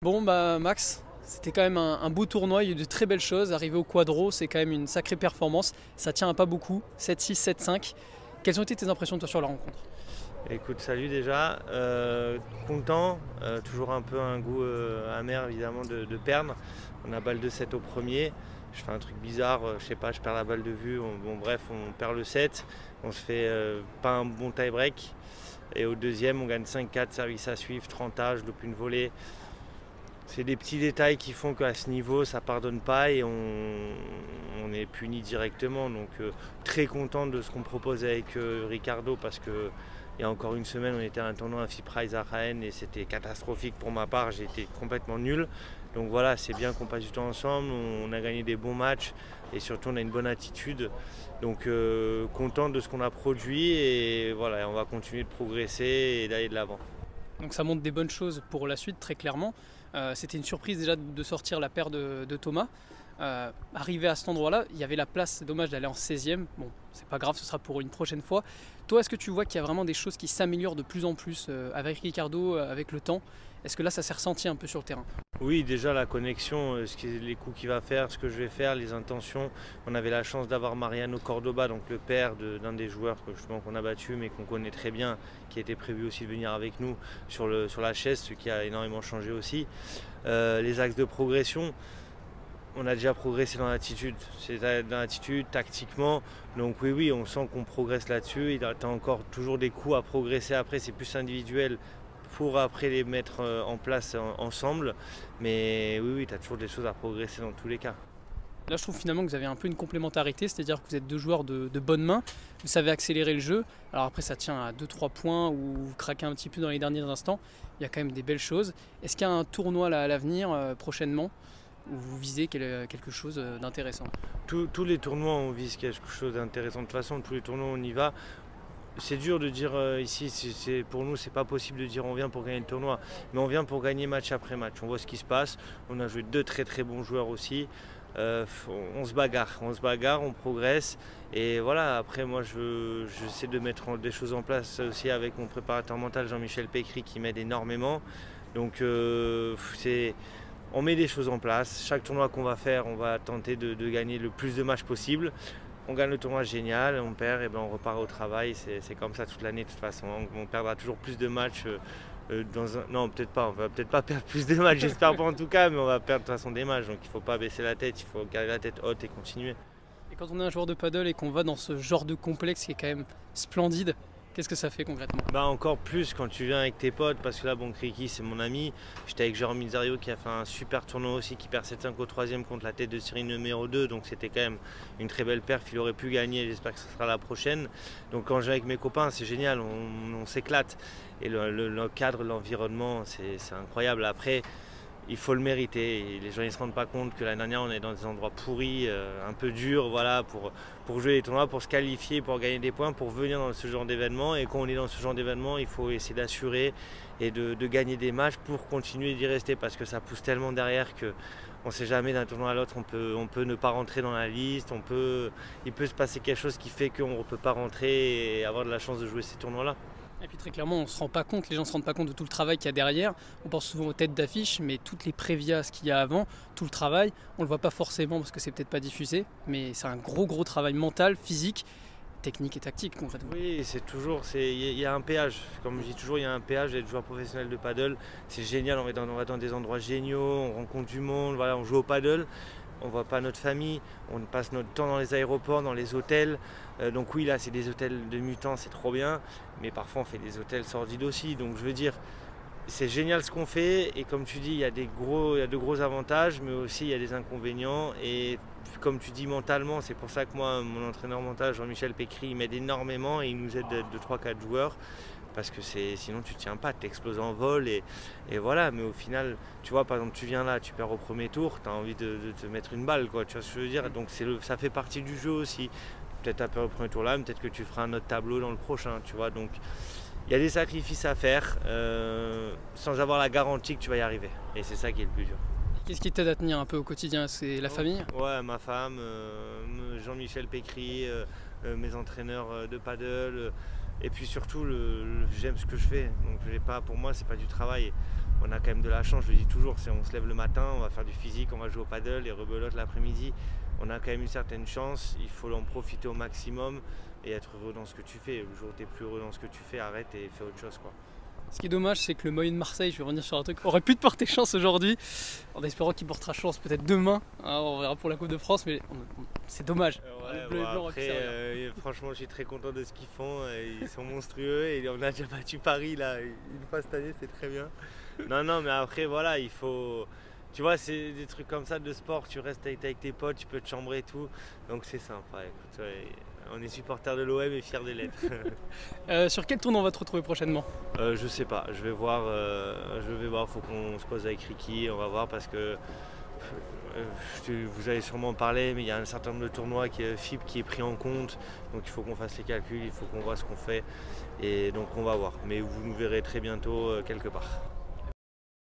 Bon bah Max, c'était quand même un beau tournoi, il y a eu de très belles choses. Arriver au quadro, c'est quand même une sacrée performance. Ça tient à pas beaucoup, 7-6, 7-5. Quelles ont été tes impressions toi sur la rencontre? Écoute, salut déjà. Content, toujours un peu un goût amer évidemment de perdre. On a balle de 7 au premier. Je fais un truc bizarre, je sais pas, je perds la balle de vue. Bon, bref, on perd le 7. On se fait pas un bon tie-break. Et au deuxième, on gagne 5-4, service à suivre, 30 je loupe une volée. C'est des petits détails qui font qu'à ce niveau, ça pardonne pas et on est puni directement. Donc très content de ce qu'on propose avec Ricardo parce que il y a encore une semaine, on était à un tournoi, un FIPRIZE à Rennes et c'était catastrophique pour ma part. J'ai été complètement nul. Donc voilà, c'est bien qu'on passe du temps ensemble. On a gagné des bons matchs et surtout on a une bonne attitude. Donc content de ce qu'on a produit et voilà, on va continuer de progresser et d'aller de l'avant. Donc ça montre des bonnes choses pour la suite, très clairement. C'était une surprise déjà de sortir la paire de Thomas. Arrivé à cet endroit-là, il y avait la place, c'est dommage d'aller en 16e. Bon, c'est pas grave, ce sera pour une prochaine fois. Toi, est-ce que tu vois qu'il y a vraiment des choses qui s'améliorent de plus en plus avec Ricardo, avec le temps? Est-ce que là, ça s'est ressenti un peu sur le terrain? Oui, déjà la connexion, les coups qu'il va faire, ce que je vais faire, les intentions. On avait la chance d'avoir Mariano Cordoba, donc le père d'un des joueurs qu'on a battu, mais qu'on connaît très bien, qui était prévu aussi de venir avec nous sur la chaise, ce qui a énormément changé aussi. Les axes de progression, on a déjà progressé dans l'attitude, tactiquement. Donc oui, on sent qu'on progresse là-dessus. Il y a encore toujours des coups à progresser après, c'est plus individuel pour après les mettre en place ensemble. Mais oui, tu as toujours des choses à progresser dans tous les cas. Là, je trouve finalement que vous avez un peu une complémentarité, c'est-à-dire que vous êtes deux joueurs de bonne main, vous savez accélérer le jeu. Alors après, ça tient à 2-3 points ou vous craquez un petit peu dans les derniers instants. Il y a quand même des belles choses. Est-ce qu'il y a un tournoi là, à l'avenir prochainement où vous visez quelque chose d'intéressant? Tous les tournois, on vise quelque chose d'intéressant. De toute façon, tous les tournois, on y va. C'est dur de dire ici, pour nous, c'est pas possible de dire on vient pour gagner le tournoi, mais on vient pour gagner match après match. On voit ce qui se passe. On a joué deux très très bons joueurs aussi. On se bagarre, on progresse. Et voilà, après moi j'essaie de mettre des choses en place aussi avec mon préparateur mental Jean-Michel Pécry qui m'aide énormément. Donc on met des choses en place. Chaque tournoi qu'on va faire, on va tenter de gagner le plus de matchs possible. On gagne le tournoi, génial, on perd, et ben on repart au travail. C'est comme ça toute l'année de toute façon. On perdra toujours plus de matchs. Non, peut-être pas, on va peut-être pas perdre plus de matchs, j'espère pas en tout cas, mais on va perdre de toute façon des matchs. Donc il ne faut pas baisser la tête, il faut garder la tête haute et continuer. Et quand on est un joueur de paddle et qu'on va dans ce genre de complexe qui est quand même splendide, qu'est-ce que ça fait concrètement? Bah encore plus quand tu viens avec tes potes, parce que là bon Kriki c'est mon ami. J'étais avec Jérôme Mizario qui a fait un super tournoi aussi, qui perd 7-5 au troisième contre la tête de série numéro 2. Donc c'était quand même une très belle perf, il aurait pu gagner, j'espère que ce sera la prochaine. Donc quand je viens avec mes copains c'est génial, on s'éclate. Et le cadre, l'environnement c'est incroyable. Après il faut le mériter. Et les gens ne se rendent pas compte que l'année dernière on est dans des endroits pourris, un peu durs, voilà, pour jouer les tournois, pour se qualifier, pour gagner des points, pour venir dans ce genre d'événement. Et quand on est dans ce genre d'événement, il faut essayer d'assurer et de gagner des matchs pour continuer d'y rester parce que ça pousse tellement derrière que on ne sait jamais d'un tournoi à l'autre, on peut ne pas rentrer dans la liste, il peut se passer quelque chose qui fait qu'on ne peut pas rentrer et avoir de la chance de jouer ces tournois-là. Et puis très clairement, on se rend pas compte, les gens se rendent pas compte de tout le travail qu'il y a derrière. On pense souvent aux têtes d'affiche, mais toutes les prévias, qu'il y a avant, tout le travail, on le voit pas forcément parce que c'est peut-être pas diffusé, mais c'est un gros travail mental, physique, technique et tactique concrètement. Oui, il y a un péage. Comme je dis toujours, il y a un péage d'être joueur professionnel de paddle. C'est génial, on va dans des endroits géniaux, on rencontre du monde, voilà, on joue au paddle. On ne voit pas notre famille, on passe notre temps dans les aéroports, dans les hôtels. Donc oui, là, c'est des hôtels de mutants, c'est trop bien. Mais parfois, on fait des hôtels sordides aussi. Donc je veux dire, c'est génial ce qu'on fait. Et comme tu dis, il y a de gros avantages, mais aussi il y a des inconvénients. Et comme tu dis, mentalement, c'est pour ça que moi, mon entraîneur mental, Jean-Michel Pécry, il m'aide énormément et il nous aide de 3-4 joueurs. Parce que sinon tu tiens pas, tu exploses en vol et voilà. Mais au final, tu vois, par exemple, tu viens là, tu perds au premier tour, tu as envie de te mettre une balle, quoi, tu vois ce que je veux dire. Donc ça fait partie du jeu aussi. Peut-être tu as perdu au premier tour là, mais peut-être que tu feras un autre tableau dans le prochain, tu vois. Donc il y a des sacrifices à faire sans avoir la garantie que tu vas y arriver. Et c'est ça qui est le plus dur. Qu'est-ce qui t'aide à tenir un peu au quotidien? C'est la famille? Ouais, ma femme, Jean-Michel Pécry, mes entraîneurs de paddle. Et puis surtout, j'aime ce que je fais. Donc pour moi, c'est pas du travail. On a quand même de la chance, je le dis toujours. On se lève le matin, on va faire du physique, on va jouer au paddle et rebelote l'après-midi. On a quand même une certaine chance. Il faut en profiter au maximum et être heureux dans ce que tu fais. Le jour où tu es plus heureux dans ce que tu fais, arrête et fais autre chose, quoi. Ce qui est dommage, c'est que le Moyen de Marseille, je vais revenir sur un truc, aurait pu te porter chance aujourd'hui, en espérant qu'il portera chance peut-être demain. Hein, on verra pour la Coupe de France, mais c'est dommage. Ouais, après, franchement, je suis très content de ce qu'ils font. Ils sont monstrueux et on a déjà battu Paris là une fois cette année, c'est très bien. Non, mais après, voilà, il faut. Tu vois, c'est des trucs comme ça de sport, tu restes avec tes potes, tu peux te chambrer et tout. Donc c'est sympa. Écoute, on est supporters de l'OM et fiers de l'être. Sur quel tournoi on va te retrouver prochainement? Je sais pas, je vais voir. Faut qu'on se pose avec Ricky, on va voir parce que vous allez sûrement parler, mais il y a un certain nombre de tournois FIB qui est pris en compte, donc il faut qu'on fasse les calculs, il faut qu'on voit ce qu'on fait, et donc on va voir. Mais vous nous verrez très bientôt quelque part.